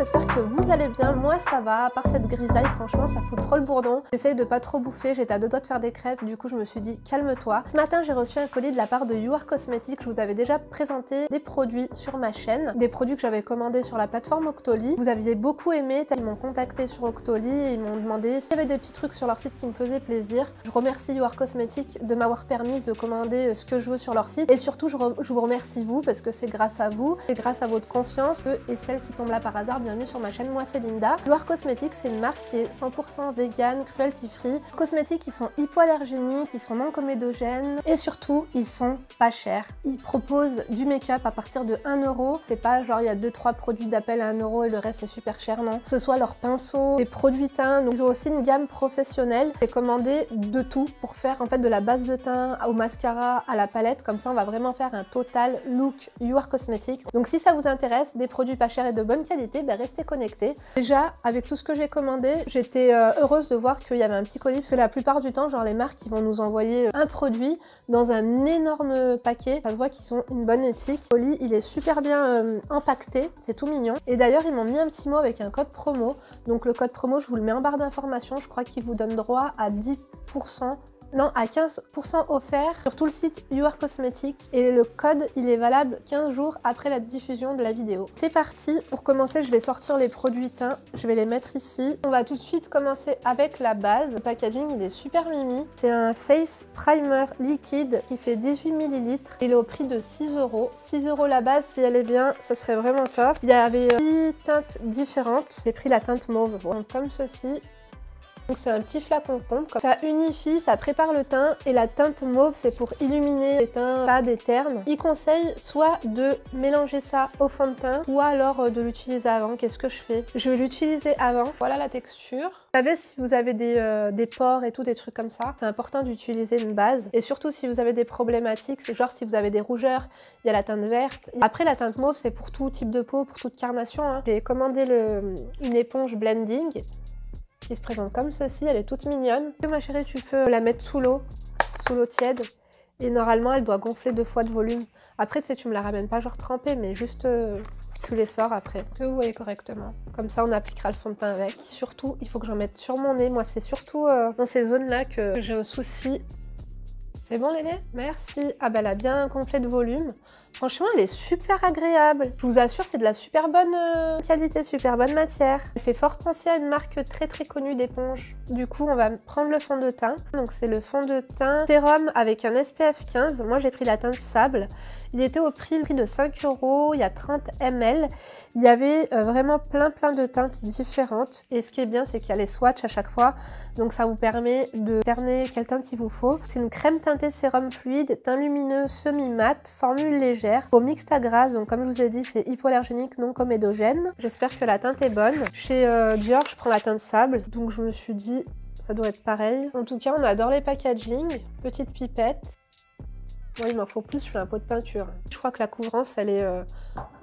j'espère que vous allez bien. Moi ça va, à part cette grisaille, franchement ça fout trop le bourdon. J'essaye de pas trop bouffer, j'étais à deux doigts de faire des crêpes, du coup je me suis dit calme-toi. Ce matin j'ai reçu un colis de la part de You Are Cosmetics. Je vous avais déjà présenté des produits sur ma chaîne, des produits que j'avais commandés sur la plateforme Octoly. Vous aviez beaucoup aimé, ils m'ont contacté sur Octoly et ils m'ont demandé s'il y avait des petits trucs sur leur site qui me faisaient plaisir. Je remercie You Are Cosmetics de m'avoir permis de commander ce que je veux sur leur site et surtout je vous remercie vous parce que c'est grâce à vous, c'est grâce à votre confiance et celle qui tombe là par hasard. Bienvenue sur ma chaîne, moi c'est Linda. You Are Cosmetics c'est une marque qui est 100% vegan, cruelty free. Cosmétiques, ils sont hypoallergéniques, ils sont non comédogènes et surtout ils sont pas chers. Ils proposent du make-up à partir de 1 €. C'est pas genre il y a 2-3 produits d'appel à 1 € et le reste c'est super cher, non. Que ce soit leurs pinceaux, des produits teint, donc ils ont aussi une gamme professionnelle. J'ai commandé de tout pour faire en fait de la base de teint au mascara à la palette, comme ça on va vraiment faire un total look You Are Cosmetics. Donc si ça vous intéresse, des produits pas chers et de bonne qualité, ben restez connectés. Déjà avec tout ce que j'ai commandé, j'étais heureuse de voir qu'il y avait un petit colis parce que la plupart du temps, genre les marques ils vont nous envoyer un produit dans un énorme paquet. Ça se voit qu'ils ont une bonne éthique. Le colis il est super bien empaqueté, c'est tout mignon. Et d'ailleurs ils m'ont mis un petit mot avec un code promo. Donc le code promo je vous le mets en barre d'informations. Je crois qu'il vous donne droit à 10%. Non, à 15% offert sur tout le site You Are Cosmetics et le code il est valable 15 jours après la diffusion de la vidéo. C'est parti, pour commencer je vais sortir les produits teints, je vais les mettre ici. On va tout de suite commencer avec la base. Le packaging il est super mimi. C'est un face primer liquide qui fait 18 ml. Il est au prix de 6 €. 6 € la base, si elle est bien, ce serait vraiment top. Il y avait 6 teintes différentes. J'ai pris la teinte mauve, bon, comme ceci. Donc c'est un petit flacon pompe, ça unifie, ça prépare le teint et la teinte mauve c'est pour illuminer les teints pas des ternes. Il conseille soit de mélanger ça au fond de teint ou alors de l'utiliser avant. Qu'est-ce que je fais? Je vais l'utiliser avant. Voilà la texture. Vous savez si vous avez des pores et tout, des trucs comme ça, c'est important d'utiliser une base et surtout si vous avez des problématiques, c'est genre si vous avez des rougeurs, il y a la teinte verte. Après la teinte mauve c'est pour tout type de peau, pour toute carnation. Hein. J'ai commandé une éponge blending qui se présente comme ceci, elle est toute mignonne. Ma chérie, tu peux la mettre sous l'eau tiède, et normalement elle doit gonfler 2 fois de volume. Après tu sais, tu me la ramènes pas genre trempée, mais juste tu les sors après, que vous voyez correctement. Comme ça on appliquera le fond de teint avec. Surtout, il faut que j'en mette sur mon nez, moi c'est surtout dans ces zones là que j'ai un souci. C'est bon Léné? Merci. Ah bah elle a bien gonflé de volume. Franchement, elle est super agréable. Je vous assure, c'est de la super bonne qualité, super bonne matière. Elle fait fort penser à une marque très connue d'éponge. Du coup, on va prendre le fond de teint. Donc c'est le fond de teint sérum avec un SPF 15. Moi, j'ai pris la teinte sable. Il était au prix de 5 €. Il y a 30 ml. Il y avait vraiment plein de teintes différentes. Et ce qui est bien, c'est qu'il y a les swatchs à chaque fois. Donc ça vous permet de cerner quelle teinte il vous faut. C'est une crème teintée sérum fluide, teint lumineux semi-mat, formule légère. Au mixte à grasse, donc comme je vous ai dit, c'est hypoallergénique, non comédogène. J'espère que la teinte est bonne. Chez Dior, je prends la teinte sable, donc je me suis dit, ça doit être pareil. En tout cas, on adore les packaging. Petite pipette. Bon, il m'en faut plus, je fais un pot de peinture. Je crois que la couvrance, elle est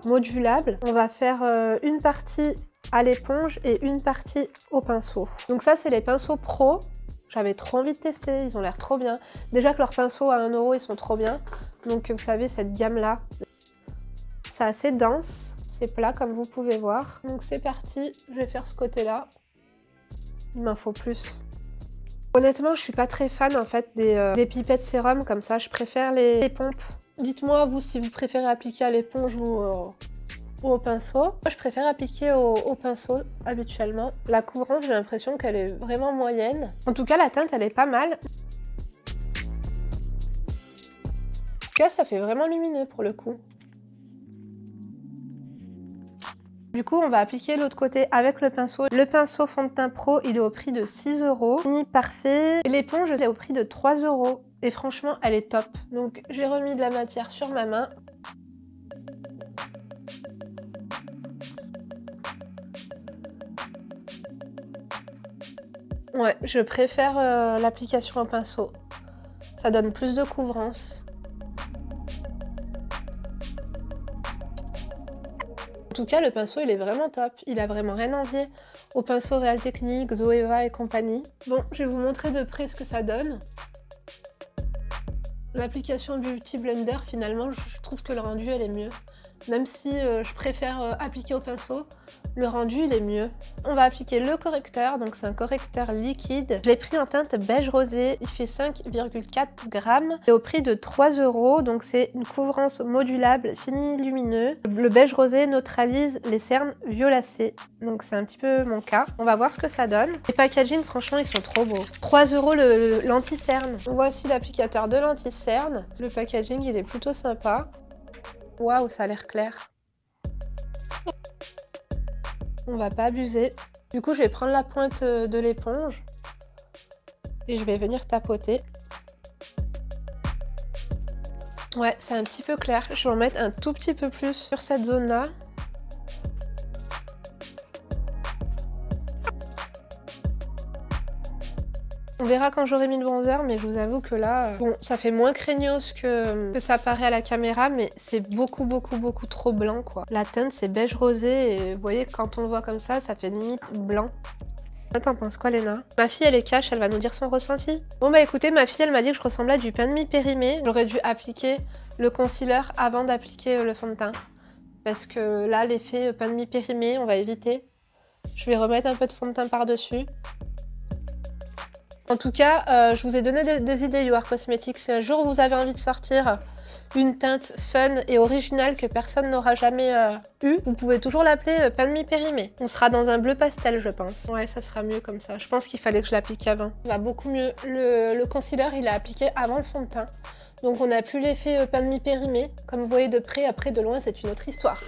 modulable. On va faire une partie à l'éponge et une partie au pinceau. Donc ça, c'est les pinceaux pro. J'avais trop envie de tester, ils ont l'air trop bien. Déjà que leurs pinceaux à 1 €, ils sont trop bien. Donc vous savez, cette gamme-là, c'est assez dense, c'est plat comme vous pouvez voir. Donc c'est parti, je vais faire ce côté-là. Il m'en faut plus. Honnêtement, je suis pas très fan en fait des pipettes sérum comme ça, je préfère les pompes. Dites-moi vous si vous préférez appliquer à l'éponge ou au pinceau. Moi je préfère appliquer au pinceau habituellement. La couvrance, j'ai l'impression qu'elle est vraiment moyenne. En tout cas la teinte elle est pas mal. En tout cas ça fait vraiment lumineux pour le coup. Du coup on va appliquer l'autre côté avec le pinceau. Le pinceau fond de teint pro il est au prix de 6 €. Fini parfait. L'éponge elle est au prix de 3 €. Et franchement elle est top. Donc j'ai remis de la matière sur ma main. Ouais, je préfère l'application au pinceau. Ça donne plus de couvrance. En tout cas, le pinceau, il est vraiment top. Il a vraiment rien à envier au pinceau Real Techniques, Zoeva et compagnie. Bon, je vais vous montrer de près ce que ça donne. L'application Beauty Blender, finalement, je trouve que le rendu, elle est mieux. Même si je préfère appliquer au pinceau, le rendu, il est mieux. On va appliquer le correcteur, donc c'est un correcteur liquide. Je l'ai pris en teinte beige rosé, il fait 5,4 grammes. Et au prix de 3 €, donc c'est une couvrance modulable fini lumineux. Le beige rosé neutralise les cernes violacées, donc c'est un petit peu mon cas. On va voir ce que ça donne. Les packaging, franchement, ils sont trop beaux. 3 € l'anti-cerne. Voici l'applicateur de l'anti-cerne. Le packaging, il est plutôt sympa. Waouh, ça a l'air clair. On va pas abuser. Du coup, je vais prendre la pointe de l'éponge et je vais venir tapoter. Ouais, c'est un petit peu clair. Je vais en mettre un tout petit peu plus sur cette zone-là. On verra quand j'aurai mis le bronzer, mais je vous avoue que là, bon, ça fait moins craignos que ça paraît à la caméra, mais c'est beaucoup trop blanc, quoi. La teinte, c'est beige rosé, et vous voyez, quand on le voit comme ça fait limite blanc. T'en penses quoi, Léna? Ma fille, elle est cash, elle va nous dire son ressenti. Bon, bah écoutez, ma fille, elle m'a dit que je ressemblais à du pain de mie périmé. J'aurais dû appliquer le concealer avant d'appliquer le fond de teint. Parce que là, l'effet pain de mie périmé, on va éviter. Je vais remettre un peu de fond de teint par-dessus. En tout cas, je vous ai donné des idées You Are Cosmetics. Si un jour vous avez envie de sortir une teinte fun et originale que personne n'aura jamais eu, vous pouvez toujours l'appeler pain de mie périmé. On sera dans un bleu pastel, je pense. Ouais, ça sera mieux comme ça. Je pense qu'il fallait que je l'applique avant. Ça va beaucoup mieux. Le concealer, il est appliqué avant le fond de teint. Donc on n'a plus l'effet pain de mie périmé. Comme vous voyez de près, après de loin, c'est une autre histoire.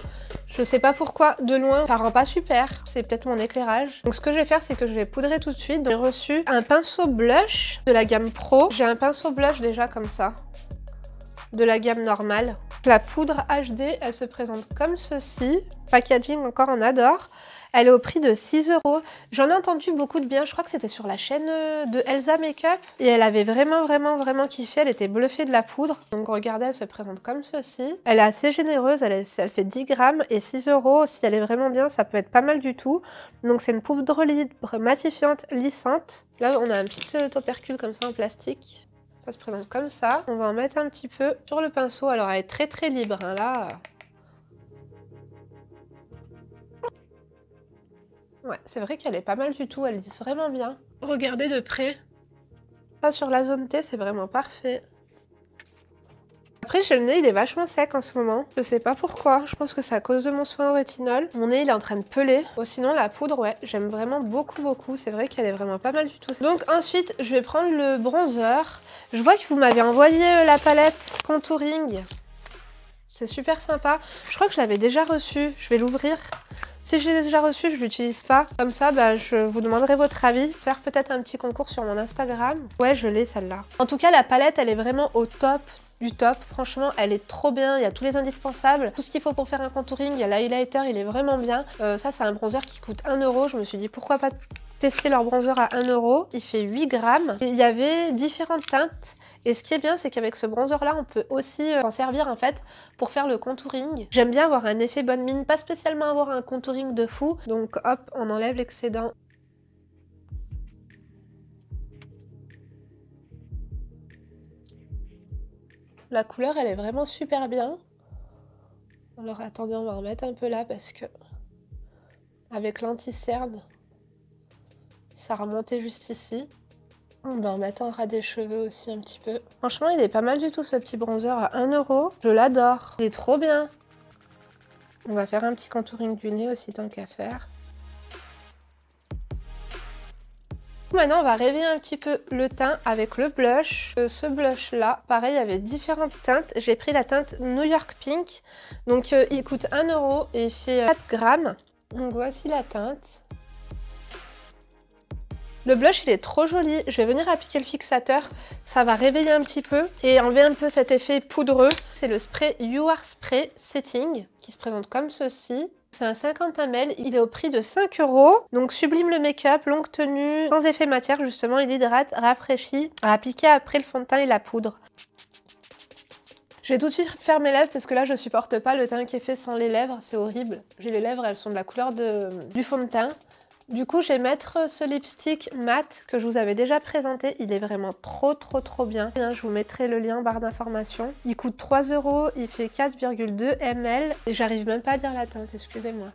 Je sais pas pourquoi, de loin, ça rend pas super. C'est peut-être mon éclairage. Donc ce que je vais faire, c'est que je vais poudrer tout de suite. J'ai reçu un pinceau blush de la gamme Pro. J'ai un pinceau blush déjà comme ça, de la gamme normale. La poudre HD, elle se présente comme ceci. Packaging encore, on adore. Elle est au prix de 6 €. J'en ai entendu beaucoup de bien, je crois que c'était sur la chaîne de Elsa Makeup. Et elle avait vraiment kiffé, elle était bluffée de la poudre. Donc regardez, elle se présente comme ceci. Elle est assez généreuse, elle fait 10 grammes et 6 €. Si elle est vraiment bien, ça peut être pas mal du tout. Donc c'est une poudre libre massifiante lissante. Là, on a un petit opercule comme ça en plastique. Ça se présente comme ça. On va en mettre un petit peu sur le pinceau. Alors elle est très libre, hein, là. Ouais, c'est vrai qu'elle est pas mal du tout, elle lisse vraiment bien. Regardez de près. Ça sur la zone T, c'est vraiment parfait. Après, j'ai le nez, il est vachement sec en ce moment. Je sais pas pourquoi, je pense que c'est à cause de mon soin au rétinol. Mon nez, il est en train de peler. Oh, sinon, la poudre, ouais, j'aime vraiment beaucoup. C'est vrai qu'elle est vraiment pas mal du tout. Donc ensuite, je vais prendre le bronzer. Je vois que vous m'avez envoyé la palette contouring. C'est super sympa. Je crois que je l'avais déjà reçue. Je vais l'ouvrir. Si je l'ai déjà reçu, je l'utilise pas. Comme ça, bah, je vous demanderai votre avis. Faire peut-être un petit concours sur mon Instagram. Ouais, je l'ai celle-là. En tout cas, la palette, elle est vraiment au top du top. Franchement, elle est trop bien. Il y a tous les indispensables. Tout ce qu'il faut pour faire un contouring. Il y a l'highlighter, il est vraiment bien. Ça, c'est un bronzer qui coûte 1 €. Je me suis dit, pourquoi pas tester leur bronzer à 1 €. Il fait 8 grammes. Et il y avait différentes teintes. Et ce qui est bien, c'est qu'avec ce bronzer-là, on peut aussi s'en servir en fait pour faire le contouring. J'aime bien avoir un effet bonne mine, pas spécialement avoir un contouring de fou. Donc hop, on enlève l'excédent. La couleur, elle est vraiment super bien. Alors attendez, on va en mettre un peu là parce que avec l'anti-cerne, ça remontait juste ici. On va en mettre un ras des cheveux aussi un petit peu. Franchement, il est pas mal du tout ce petit bronzer à 1 €. Je l'adore. Il est trop bien. On va faire un petit contouring du nez aussi tant qu'à faire. Maintenant, on va réveiller un petit peu le teint avec le blush. Ce blush là, pareil, il y avait différentes teintes. J'ai pris la teinte New York Pink. Donc il coûte 1 € et il fait 4 grammes. Donc voici la teinte. Le blush, il est trop joli. Je vais venir appliquer le fixateur. Ça va réveiller un petit peu et enlever un peu cet effet poudreux. C'est le spray You Are Spray Setting qui se présente comme ceci. C'est un 50 ml, il est au prix de 5 €. Donc sublime le make-up, longue tenue, sans effet matière justement, il hydrate, rafraîchit, à appliquer après le fond de teint et la poudre. Je vais tout de suite faire mes lèvres parce que là je supporte pas le teint qui est fait sans les lèvres, c'est horrible. J'ai les lèvres, elles sont de la couleur du fond de teint. Du coup, je vais mettre ce lipstick mat que je vous avais déjà présenté. Il est vraiment trop bien. Je vous mettrai le lien en barre d'informations. Il coûte 3 €, il fait 4,2 ml. Et j'arrive même pas à lire la teinte, excusez-moi.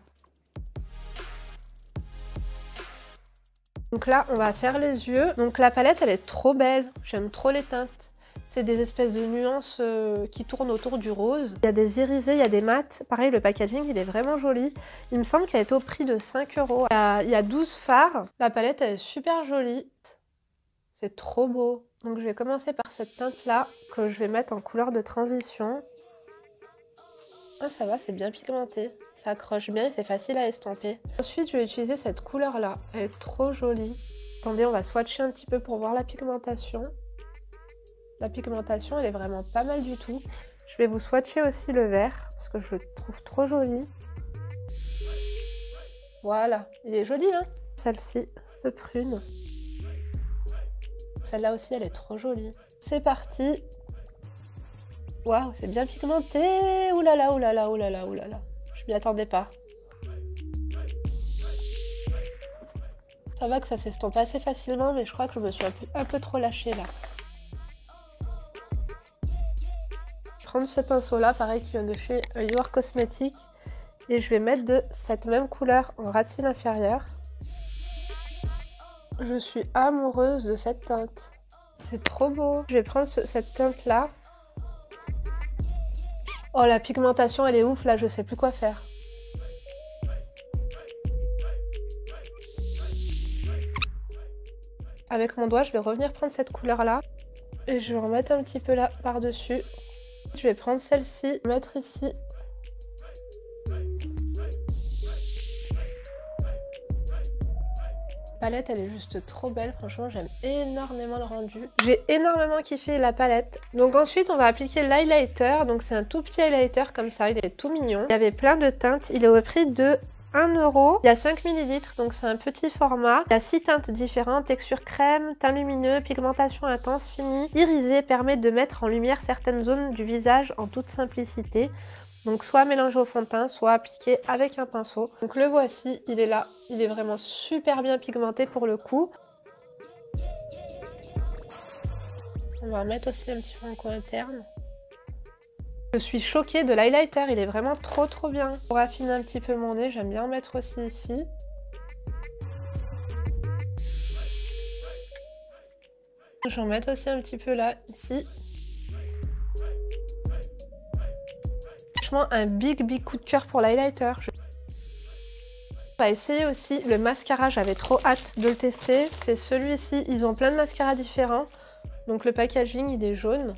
Donc là, on va faire les yeux. Donc la palette, elle est trop belle. J'aime trop les teintes. C'est des espèces de nuances qui tournent autour du rose. Il y a des irisés, il y a des mats. Pareil, le packaging, il est vraiment joli. Il me semble qu'elle est au prix de 5 €. Il y a 12 fards. La palette, elle est super jolie. C'est trop beau. Donc je vais commencer par cette teinte-là que je vais mettre en couleur de transition. Ah, ça va, c'est bien pigmenté. Ça accroche bien et c'est facile à estomper. Ensuite, je vais utiliser cette couleur-là. Elle est trop jolie. Attendez, on va swatcher un petit peu pour voir la pigmentation. La pigmentation, elle est vraiment pas mal du tout. Je vais vous swatcher aussi le vert parce que je le trouve trop joli. Voilà, il est joli, hein? Celle-ci, le prune. Celle-là aussi, elle est trop jolie. C'est parti. Waouh, c'est bien pigmenté. Oulala, oulala, oulala, oulala. Je m'y attendais pas. Ça va que ça s'estompe assez facilement, mais je crois que je me suis un peu trop lâchée là. Je vais prendre ce pinceau-là, pareil, qui vient de chez You Are Cosmetics. Et je vais mettre de cette même couleur en ras de cils inférieur. Je suis amoureuse de cette teinte. C'est trop beau. Je vais prendre cette teinte-là. Oh, la pigmentation, elle est ouf, là, je sais plus quoi faire. Avec mon doigt, je vais revenir prendre cette couleur-là. Et je vais en mettre un petit peu là, par-dessus. Je vais prendre celle-ci, mettre ici. La palette, elle est juste trop belle. Franchement, j'aime énormément le rendu. J'ai énormément kiffé la palette. Donc ensuite, on va appliquer l'highlighter. Donc c'est un tout petit highlighter comme ça. Il est tout mignon. Il y avait plein de teintes. Il est au prix de 1 €. Il y a 5 ml, donc c'est un petit format. Il y a 6 teintes différentes. Texture crème, teint lumineux, pigmentation intense, finie. Irisé permet de mettre en lumière certaines zones du visage en toute simplicité. Donc soit mélangé au fond de teint, soit appliqué avec un pinceau. Donc le voici, il est là. Il est vraiment super bien pigmenté pour le coup. On va en mettre aussi un petit peu en coin interne. Je suis choquée de l'highlighter, il est vraiment trop bien. Pour affiner un petit peu mon nez, j'aime bien en mettre aussi ici. Je vais en mettre aussi un petit peu là, ici. Franchement, un big coup de cœur pour l'highlighter. On va essayer aussi le mascara, j'avais trop hâte de le tester. C'est celui-ci, ils ont plein de mascaras différents. Donc le packaging, il est jaune,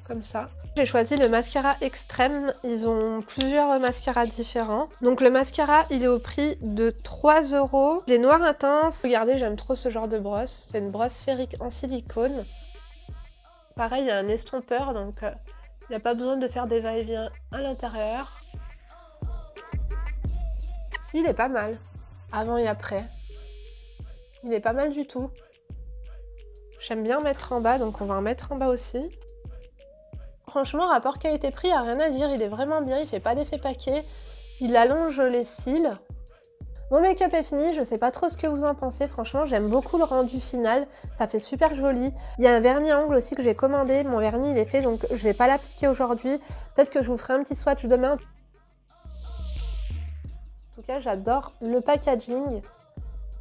comme ça. J'ai choisi le mascara extrême, ils ont plusieurs mascaras différents. Donc le mascara, il est au prix de 3 €. Il est noir intense. Regardez, j'aime trop ce genre de brosse. C'est une brosse sphérique en silicone. Pareil, il y a un estompeur, donc il n'y a pas besoin de faire des va-et-vient à l'intérieur. Si, il est pas mal. Avant et après. Il est pas mal du tout. J'aime bien mettre en bas, donc on va en mettre en bas aussi. Franchement, rapport qualité-prix, il n'y a rien à dire. Il est vraiment bien, il fait pas d'effet paquet. Il allonge les cils. Mon make-up est fini, je sais pas trop ce que vous en pensez. Franchement, j'aime beaucoup le rendu final. Ça fait super joli. Il y a un vernis à ongles aussi que j'ai commandé. Mon vernis, il est fait, donc je vais pas l'appliquer aujourd'hui. Peut-être que je vous ferai un petit swatch demain. En tout cas, j'adore le packaging.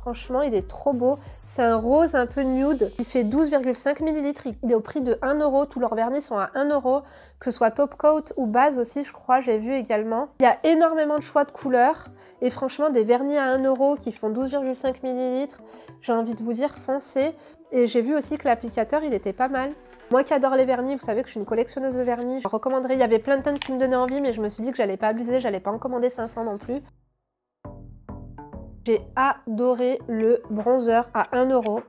Franchement, il est trop beau. C'est un rose un peu nude. Il fait 12,5 ml. Il est au prix de 1 €. Tous leurs vernis sont à 1 €. Que ce soit top coat ou base aussi, je crois, j'ai vu également. Il y a énormément de choix de couleurs. Et franchement, des vernis à 1 € qui font 12,5 ml. J'ai envie de vous dire, foncez. Et j'ai vu aussi que l'applicateur, il était pas mal. Moi qui adore les vernis, vous savez que je suis une collectionneuse de vernis. Je recommanderais. Il y avait plein de teintes qui me donnaient envie, mais je me suis dit que j'allais pas abuser. J'allais pas en commander 500 non plus. J'ai adoré le bronzer à 1 €.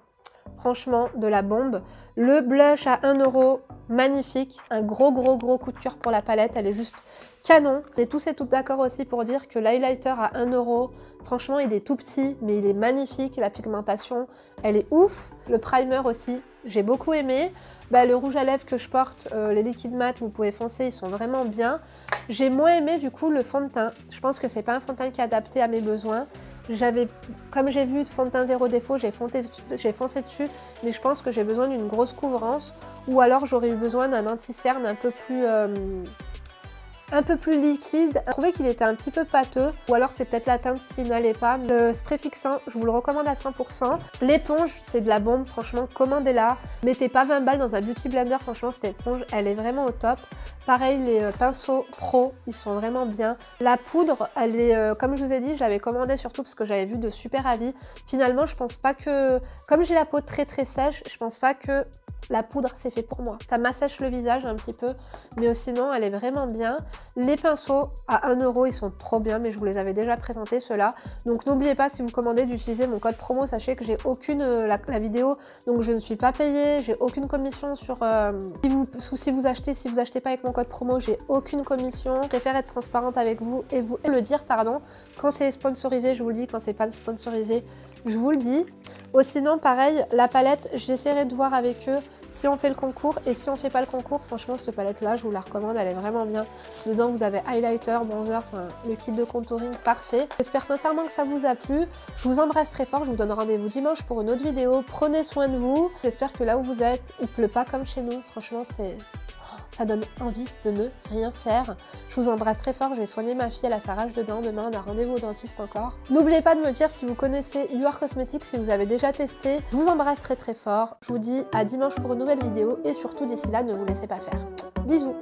Franchement, de la bombe. Le blush à 1 €, magnifique. Un gros coup de cœur pour la palette. Elle est juste canon. Et tous et toutes d'accord aussi pour dire que l'highlighter à 1 €, franchement, il est tout petit, mais il est magnifique. La pigmentation, elle est ouf. Le primer aussi, j'ai beaucoup aimé. Le rouge à lèvres que je porte, les liquides mat, vous pouvez foncer, ils sont vraiment bien. J'ai moins aimé du coup le fond de teint. Je pense que c'est pas un fond de teint qui est adapté à mes besoins. Comme j'ai vu de fond de teint zéro défaut, j'ai foncé dessus, mais je pense que j'ai besoin d'une grosse couvrance, ou alors j'aurais eu besoin d'un anti-cerne un peu plus liquide. Je trouvais qu'il était un petit peu pâteux, ou alors c'est peut-être la teinte qui n'allait pas. Le spray fixant, je vous le recommande à 100%. L'éponge, c'est de la bombe, franchement, commandez-la. Mettez pas 20 balles dans un beauty blender, franchement, cette éponge, elle est vraiment au top. Pareil, les pinceaux pro, ils sont vraiment bien. La poudre, elle est, comme je vous ai dit, je l'avais commandée surtout parce que j'avais vu de super avis. Finalement, je pense pas que, comme j'ai la peau très sèche, je pense pas que la poudre c'est fait pour moi. Ça m'assèche le visage un petit peu, mais sinon elle est vraiment bien. Les pinceaux à 1 €, ils sont trop bien, mais je vous les avais déjà présentés ceux-là. Donc n'oubliez pas, si vous commandez, d'utiliser mon code promo. Sachez que j'ai aucune, la vidéo, donc je ne suis pas payée, j'ai aucune commission sur... si vous achetez pas avec mon code promo, j'ai aucune commission. Je préfère être transparente avec vous et vous le dire, pardon. Quand c'est sponsorisé, je vous le dis. Quand c'est pas sponsorisé, je vous le dis. Sinon, pareil, la palette, j'essaierai de voir avec eux si on fait le concours, et si on fait pas le concours, franchement cette palette là je vous la recommande, elle est vraiment bien. Dedans vous avez highlighter, bronzer, enfin le kit de contouring parfait. J'espère sincèrement que ça vous a plu, je vous embrasse très fort, je vous donne rendez-vous dimanche pour une autre vidéo, prenez soin de vous. J'espère que là où vous êtes, il pleut pas comme chez nous, franchement ça donne envie de ne rien faire. Je vous embrasse très fort, je vais soigner ma fille, elle a sa rage de dents, demain on a rendez-vous au dentiste encore. N'oubliez pas de me dire si vous connaissez You Are Cosmetics, si vous avez déjà testé. Je vous embrasse très fort, je vous dis à dimanche pour une nouvelle vidéo et surtout d'ici là ne vous laissez pas faire. Bisous.